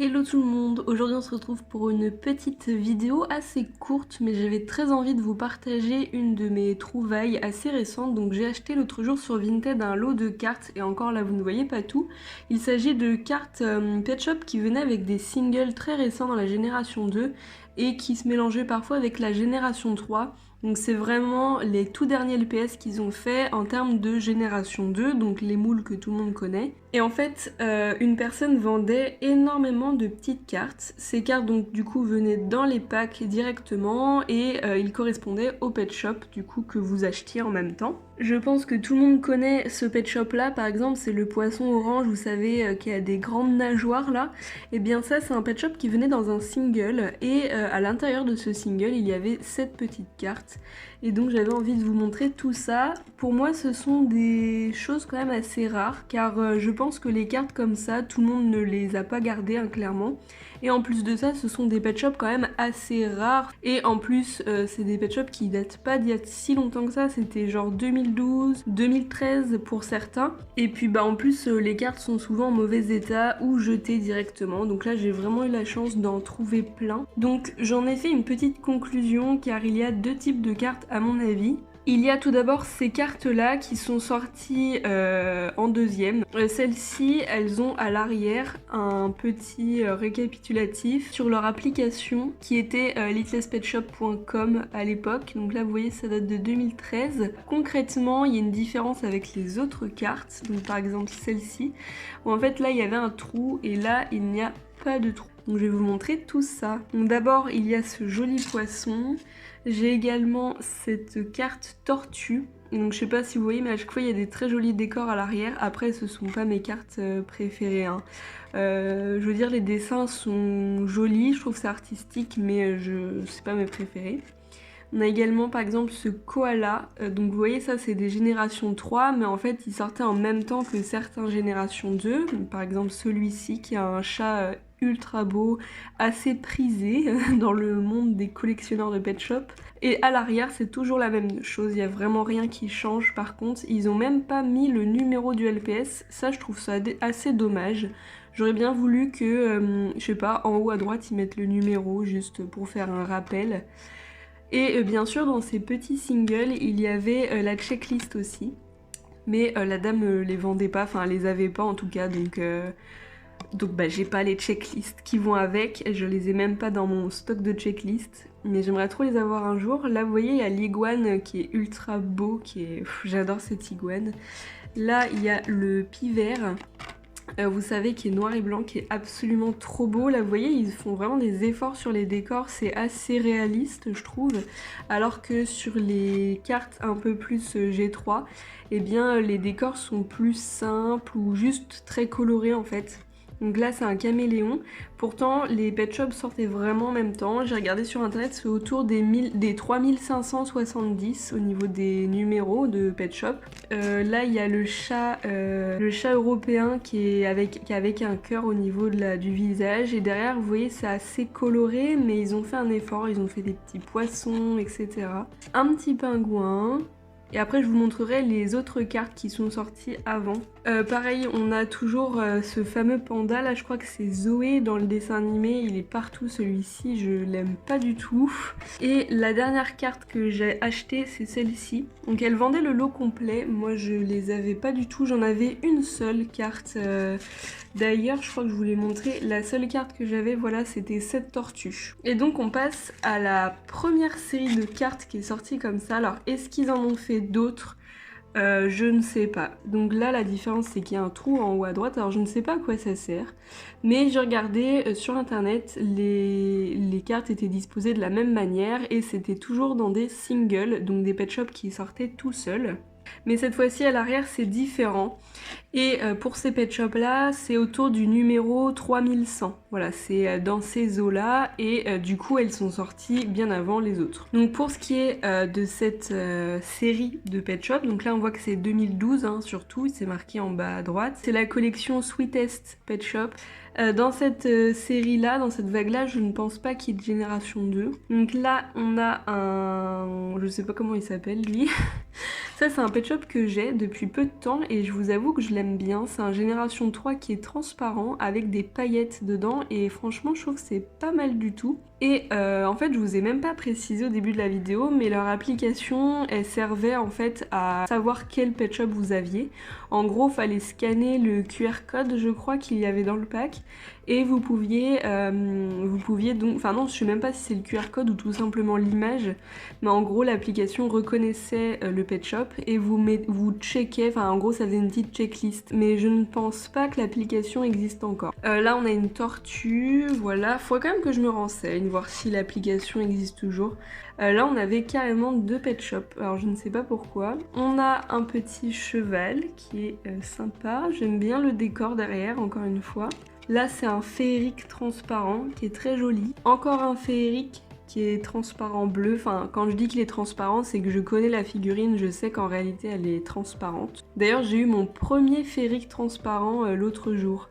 Hello tout le monde, aujourd'hui on se retrouve pour une petite vidéo assez courte mais j'avais très envie de vous partager une de mes trouvailles assez récentes. Donc j'ai acheté l'autre jour sur Vinted un lot de cartes et encore là vous ne voyez pas tout. Il s'agit de cartes Pet Shop qui venaient avec des singles très récents dans la génération 2 et qui se mélangeaient parfois avec la génération 3. Donc c'est vraiment les tout derniers LPS qu'ils ont fait en termes de génération 2, donc les moules que tout le monde connaît. Et en fait, une personne vendait énormément de petites cartes. Ces cartes donc du coup venaient dans les packs directement et ils correspondaient au pet shop du coup que vous achetiez en même temps. Je pense que tout le monde connaît ce pet shop là, par exemple c'est le poisson orange, vous savez, qui a des grandes nageoires là. Et bien ça c'est un pet shop qui venait dans un single et à l'intérieur de ce single il y avait 7 petites cartes. Et donc j'avais envie de vous montrer tout ça. Pour moi ce sont des choses quand même assez rares car je pense que les cartes comme ça tout le monde ne les a pas gardées hein, clairement. Et en plus de ça ce sont des pet shops quand même assez rares. Et en plus c'est des pet shops qui datent pas d'il y a si longtemps que ça. C'était genre 2012, 2013 pour certains. Et puis bah en plus les cartes sont souvent en mauvais état ou jetées directement. Donc là j'ai vraiment eu la chance d'en trouver plein. Donc j'en ai fait une petite conclusion car il y a deux types de cartes à mon avis. Il y a tout d'abord ces cartes-là qui sont sorties en deuxième. Celles-ci, elles ont à l'arrière un petit récapitulatif sur leur application qui était littlespetshop.com à l'époque. Donc là, vous voyez, ça date de 2013. Concrètement, il y a une différence avec les autres cartes. Donc par exemple celle-ci, où en fait là, il y avait un trou et là, il n'y a pas de trou. Donc je vais vous montrer tout ça. Donc d'abord, il y a ce joli poisson. J'ai également cette carte tortue. Donc je sais pas si vous voyez mais à chaque fois il y a des très jolis décors à l'arrière. Après ce sont pas mes cartes préférées hein. Je veux dire les dessins sont jolis, je trouve ça artistique mais c'est pas mes préférés. On a également par exemple ce koala, donc vous voyez ça c'est des générations 3 mais en fait il sortait en même temps que certains générations 2. Donc, par exemple celui-ci qui a un chat ultra beau, assez prisé dans le monde des collectionneurs de pet shop. Et à l'arrière c'est toujours la même chose, il n'y a vraiment rien qui change. Par contre ils ont même pas mis le numéro du LPS, ça je trouve ça assez dommage. J'aurais bien voulu que, je sais pas, en haut à droite ils mettent le numéro juste pour faire un rappel. Et bien sûr dans ces petits singles il y avait la checklist aussi. Mais la dame les vendait pas, enfin elle les avait pas en tout cas donc bah j'ai pas les checklists qui vont avec, je les ai même pas dans mon stock de checklists, mais j'aimerais trop les avoir un jour. Là vous voyez il y a l'iguane qui est ultra beau, j'adore cette iguane. Là il y a le pivert, vous savez qui est noir et blanc, qui est absolument trop beau. Là vous voyez ils font vraiment des efforts sur les décors, c'est assez réaliste je trouve, alors que sur les cartes un peu plus G3, eh bien les décors sont plus simples ou juste très colorés en fait. Donc là c'est un caméléon, pourtant les pet shops sortaient vraiment en même temps, j'ai regardé sur internet, c'est autour des 3570 au niveau des numéros de pet shop. Là il y a le chat européen qui est avec un cœur au niveau du visage, et derrière vous voyez c'est assez coloré mais ils ont fait un effort, ils ont fait des petits poissons etc. Un petit pingouin. Et après je vous montrerai les autres cartes qui sont sorties avant. Pareil on a toujours ce fameux panda là, je crois que c'est Zoé dans le dessin animé, il est partout celui-ci, je l'aime pas du tout. Et la dernière carte que j'ai achetée c'est celle-ci. Donc elle vendait le lot complet, moi je les avais pas du tout, j'en avais une seule carte. D'ailleurs je crois que je vous l'ai montré, la seule carte que j'avais voilà c'était cette tortue. Et donc on passe à la première série de cartes qui est sortie comme ça. Alors est-ce qu'ils en ont fait d'autres? Je ne sais pas. Donc là la différence c'est qu'il y a un trou en haut à droite, alors je ne sais pas à quoi ça sert. Mais j'ai regardé sur internet, les cartes étaient disposées de la même manière et c'était toujours dans des singles, donc des pet shops qui sortaient tout seuls. Mais cette fois-ci à l'arrière c'est différent. Et pour ces pet shops là c'est autour du numéro 3100. Voilà c'est dans ces eaux là et du coup elles sont sorties bien avant les autres. Donc pour ce qui est de cette série de pet shop, donc là on voit que c'est 2012 hein, surtout, c'est marqué en bas à droite. C'est la collection Sweetest Pet Shop. Dans cette série là, dans cette vague là, je ne pense pas qu'il y ait de génération 2. Donc là on a un... je sais pas comment il s'appelle lui. Ça c'est un pet shop que j'ai depuis peu de temps et je vous avoue que je l'aime bien. C'est un Génération 3 qui est transparent avec des paillettes dedans et franchement je trouve que c'est pas mal du tout. Et en fait je vous ai même pas précisé au début de la vidéo, mais leur application elle servait en fait à savoir quel pet shop vous aviez. En gros fallait scanner le QR code je crois qu'il y avait dans le pack et vous pouviez donc, enfin non je sais même pas si c'est le QR code ou tout simplement l'image, mais en gros l'application reconnaissait le pet shop et vous checkez, enfin en gros ça faisait une petite checklist, mais je ne pense pas que l'application existe encore. Là on a une tortue, voilà, faut quand même que je me renseigne, voir si l'application existe toujours. Là on avait carrément 2 pet shops, alors je ne sais pas pourquoi. On a un petit cheval qui est sympa, j'aime bien le décor derrière encore une fois. Là c'est un féerique transparent qui est très joli. Encore un féerique qui est transparent bleu. Enfin, quand je dis qu'il est transparent, c'est que je connais la figurine, je sais qu'en réalité elle est transparente. D'ailleurs, j'ai eu mon premier féerique transparent l'autre jour.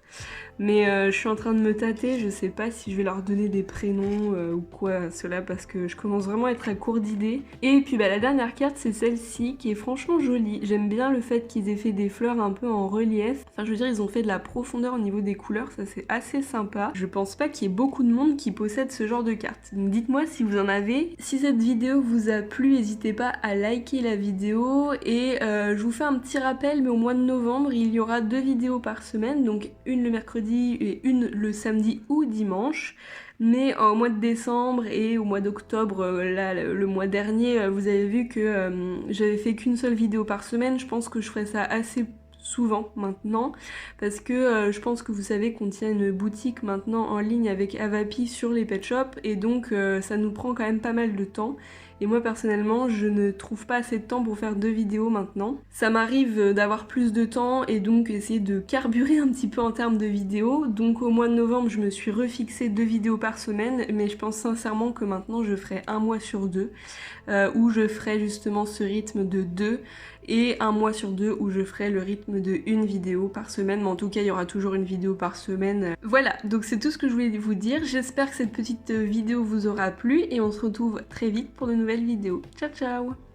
Mais je suis en train de me tâter, je sais pas si je vais leur donner des prénoms ou quoi cela parce que je commence vraiment à être à court d'idées. Et puis la dernière carte c'est celle-ci qui est franchement jolie. J'aime bien le fait qu'ils aient fait des fleurs un peu en relief. Enfin je veux dire ils ont fait de la profondeur au niveau des couleurs, ça c'est assez sympa. Je pense pas qu'il y ait beaucoup de monde qui possède ce genre de carte. Donc dites-moi si vous en avez. Si cette vidéo vous a plu, n'hésitez pas à liker la vidéo et je vous fais un petit rappel, mais au mois de novembre il y aura 2 vidéos par semaine, donc une le mercredi et une le samedi ou dimanche. Mais au mois de décembre et au mois d'octobre, là le mois dernier, vous avez vu que j'avais fait qu'une seule vidéo par semaine. Je pense que je ferai ça assez souvent maintenant parce que je pense que vous savez qu'on tient une boutique maintenant en ligne avec Avapi sur les pet shops et donc ça nous prend quand même pas mal de temps. Et moi personnellement je ne trouve pas assez de temps pour faire 2 vidéos maintenant. Ça m'arrive d'avoir plus de temps et donc essayer de carburer un petit peu en termes de vidéos. Donc au mois de novembre je me suis refixé 2 vidéos par semaine, mais je pense sincèrement que maintenant je ferai un mois sur 2 où je ferai justement ce rythme de 2 et un mois sur 2 où je ferai le rythme de 1 vidéo par semaine, mais en tout cas il y aura toujours une vidéo par semaine. Voilà, donc c'est tout ce que je voulais vous dire. J'espère que cette petite vidéo vous aura plu et on se retrouve très vite pour de nouvelles vidéos. Ciao ciao!